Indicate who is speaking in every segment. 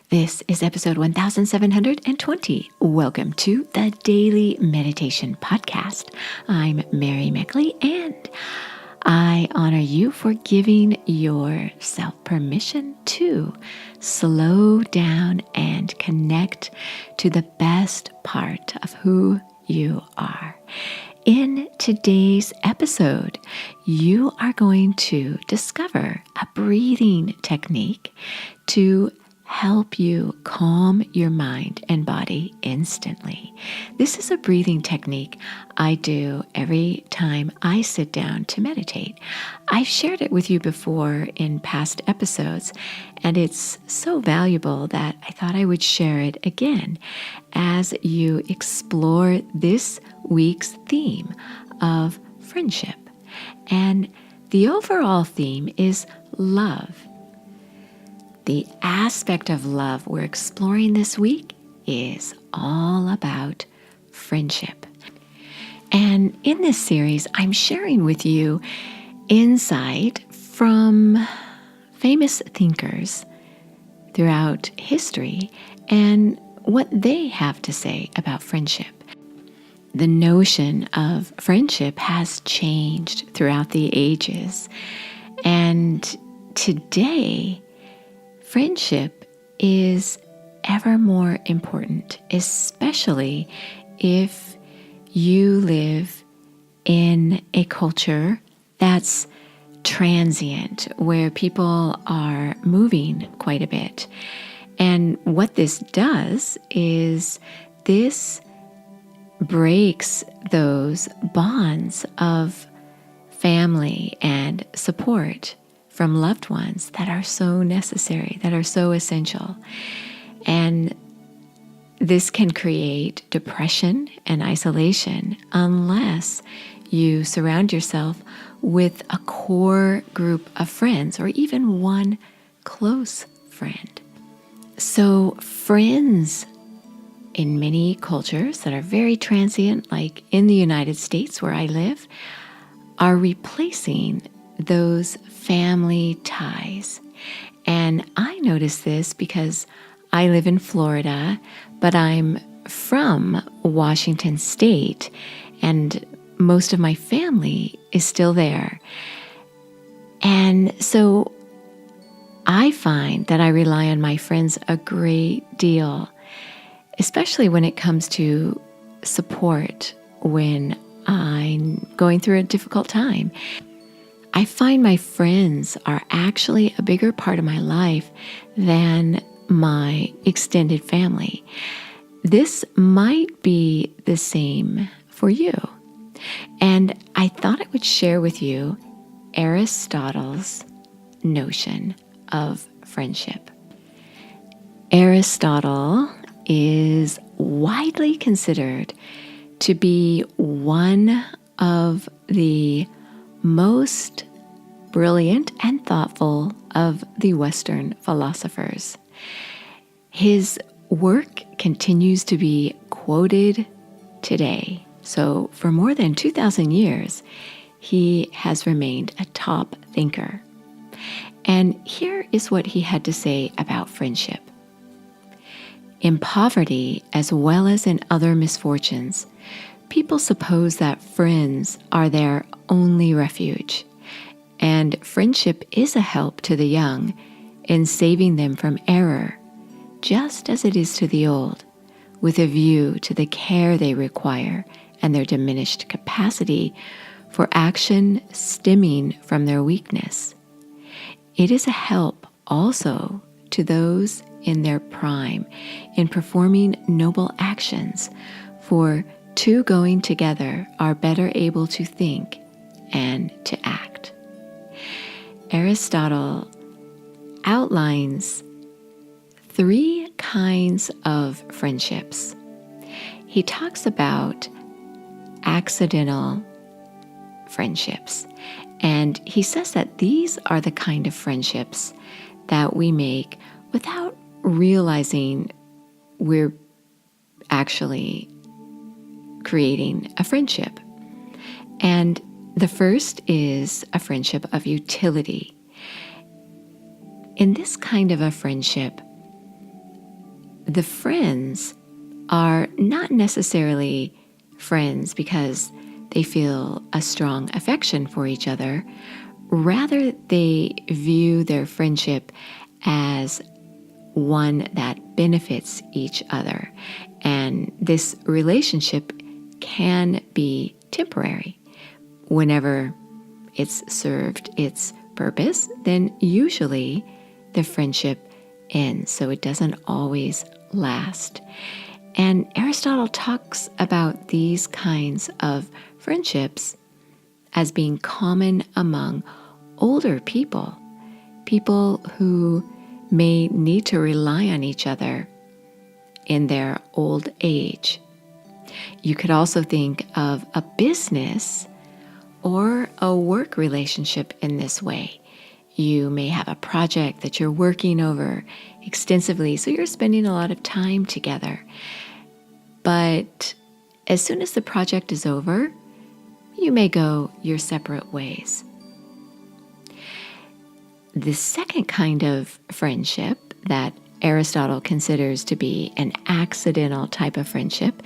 Speaker 1: This is episode 1720. Welcome to the Daily Meditation Podcast. I'm Mary Meckley, and I honor you for giving yourself permission to slow down and connect to the best part of who you are. In today's episode, you are going to discover a breathing technique to help you calm your mind and body instantly. This is a breathing technique I do every time I sit down to meditate. I've shared it with you before in past episodes, and it's so valuable that I thought I would share it again as you explore this week's theme of friendship. And the overall theme is love. The aspect of love we're exploring this week is all about friendship. And in this series, I'm sharing with you insight from famous thinkers throughout history and what they have to say about friendship. The notion of friendship has changed throughout the ages. And today, friendship is ever more important, especially if you live in a culture that's transient, where people are moving quite a bit. And what this does is this breaks those bonds of family and support from loved ones that are so necessary, that are so essential. And this can create depression and isolation unless you surround yourself with a core group of friends or even one close friend. So friends in many cultures that are very transient, like in the United States where I live, are replacing those family ties. And I notice this because I live in Florida, but I'm from Washington State, and most of my family is still there. And so I find that I rely on my friends a great deal, especially when it comes to support when I'm going through a difficult time. I find my friends are actually a bigger part of my life than my extended family. This might be the same for you. And I thought I would share with you Aristotle's notion of friendship. Aristotle is widely considered to be one of the most brilliant and thoughtful of the Western philosophers. His work continues to be quoted today. So for more than 2,000 years, he has remained a top thinker. And here is what he had to say about friendship. In poverty, as well as in other misfortunes, people suppose that friends are their only refuge, and friendship is a help to the young in saving them from error, just as it is to the old, with a view to the care they require and their diminished capacity for action stemming from their weakness. It is a help also to those in their prime in performing noble actions, for two going together are better able to think and to act. Aristotle outlines 3 kinds of friendships. He talks about accidental friendships, and he says that these are the kind of friendships that we make without realizing we're actually creating a friendship. And the first is a friendship of utility. In this kind of a friendship, the friends are not necessarily friends because they feel a strong affection for each other. Rather, they view their friendship as one that benefits each other. And this relationship can be temporary. Whenever it's served its purpose, then usually the friendship ends, so it doesn't always last. And Aristotle talks about these kinds of friendships as being common among older people, people who may need to rely on each other in their old age. You could also think of a business or a work relationship in this way. You may have a project that you're working over extensively, so you're spending a lot of time together. But as soon as the project is over, you may go your separate ways. The second kind of friendship that Aristotle considers to be an accidental type of friendship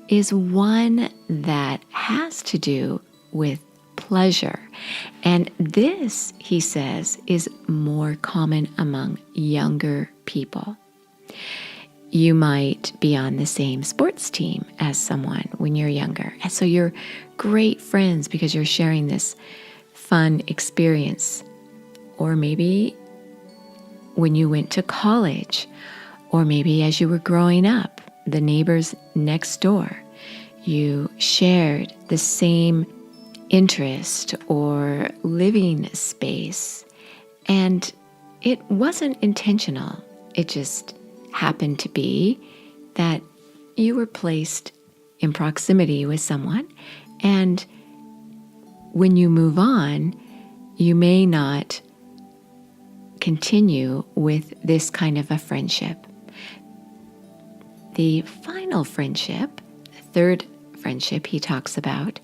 Speaker 1: is one that has to do with pleasure. And this, he says, is more common among younger people. You might be on the same sports team as someone when you're younger. And so you're great friends because you're sharing this fun experience. Or maybe when you went to college, or maybe as you were growing up, the neighbors next door, you shared the same interest or living space. And it wasn't intentional. It just happened to be that you were placed in proximity with someone. And when you move on, you may not continue with this kind of a friendship. The final friendship, the third friendship he talks about,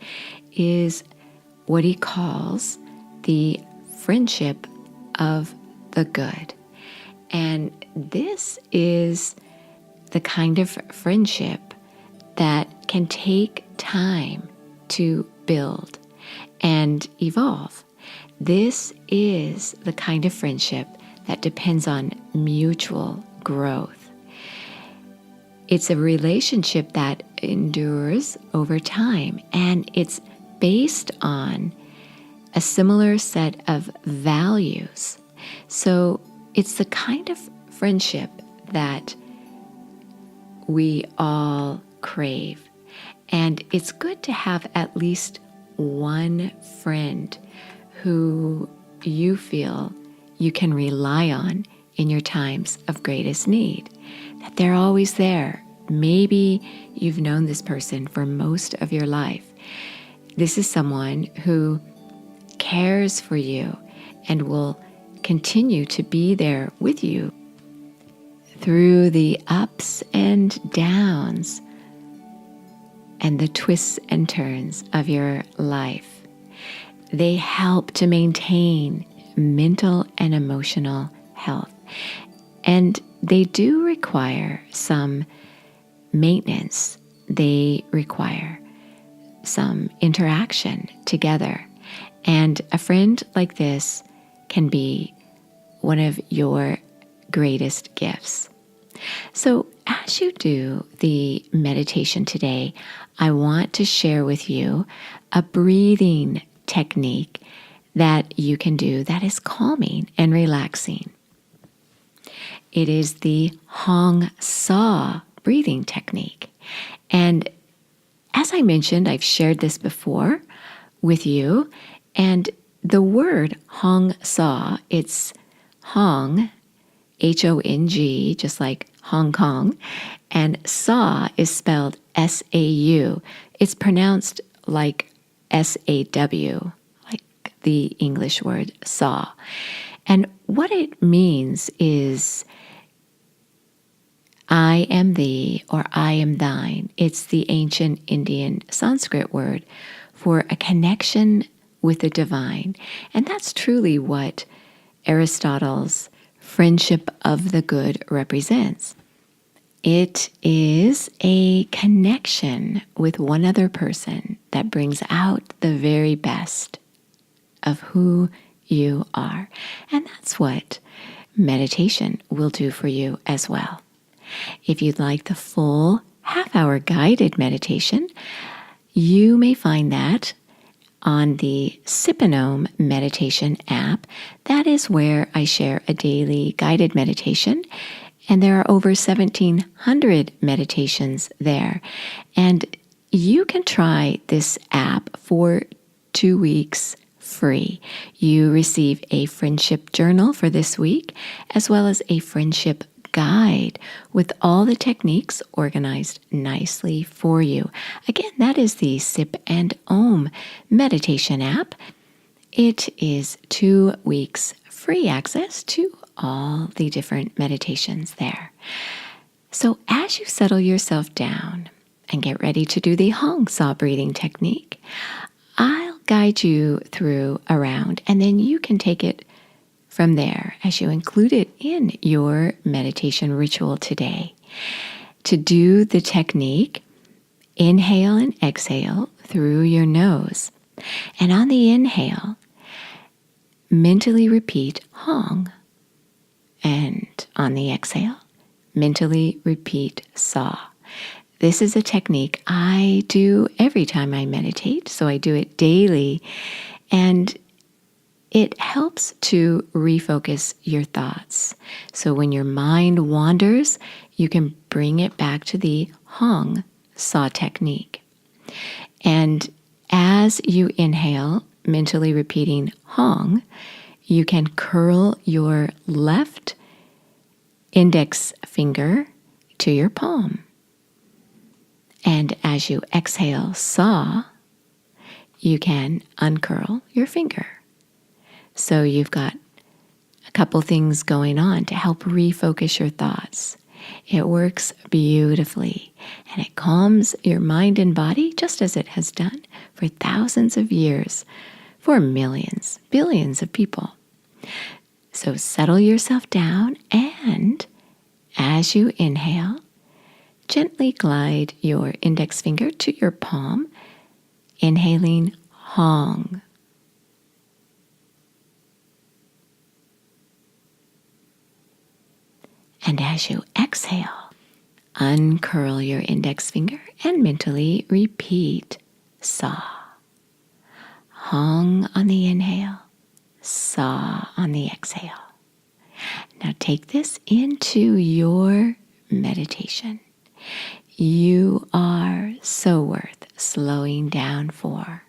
Speaker 1: is what he calls the friendship of the good. And this is the kind of friendship that can take time to build and evolve. This is the kind of friendship that depends on mutual growth. It's a relationship that endures over time, and it's based on a similar set of values. So it's the kind of friendship that we all crave. And it's good to have at least one friend who you feel you can rely on in your times of greatest need, that they're always there. Maybe you've known this person for most of your life. This is someone who cares for you and will continue to be there with you through the ups and downs and the twists and turns of your life. They help to maintain mental and emotional health. And they do require some maintenance. They require some interaction together. And a friend like this can be one of your greatest gifts. So as you do the meditation today, I want to share with you a breathing technique that you can do that is calming and relaxing. It is the Hong Sa breathing technique. And as I mentioned, I've shared this before with you. And the word Hong Sa, it's Hong, Hong, just like Hong Kong, and Sa is spelled S-A-U. It's pronounced like S-A-W, like the English word saw. And what it means is I am thee or I am thine. It's the ancient Indian Sanskrit word for a connection with the divine. And that's truly what Aristotle's friendship of the good represents. It is a connection with one other person that brings out the very best of who you are. And that's what meditation will do for you as well. If you'd like the full half-hour guided meditation, you may find that on the Sipanome meditation app. That is where I share a daily guided meditation, and there are over 1,700 meditations there. And you can try this app for 2 weeks free. You receive a friendship journal for this week, as well as a friendship guide with all the techniques organized nicely for you. Again, that is the Sip and Om meditation app. It is 2 weeks free access to all the different meditations there. So as you settle yourself down and get ready to do the Hong Saw breathing technique, I'll guide you through around, and then you can take it from there as you include it in your meditation ritual today. To do the technique, inhale and exhale through your nose. And on the inhale, mentally repeat Hong. And on the exhale, mentally repeat Saw. This is a technique I do every time I meditate, so I do it daily. And it helps to refocus your thoughts. So when your mind wanders, you can bring it back to the Hong Saw technique. And as you inhale, mentally repeating Hong, you can curl your left index finger to your palm. And as you exhale Saw, you can uncurl your finger. So you've got a couple things going on to help refocus your thoughts. It works beautifully, and it calms your mind and body just as it has done for thousands of years, for millions, billions of people. So settle yourself down, and as you inhale, gently glide your index finger to your palm, inhaling Hong. And as you exhale, uncurl your index finger and mentally repeat Saw. Hong on the inhale, Saw on the exhale. Now take this into your meditation. You are so worth slowing down for.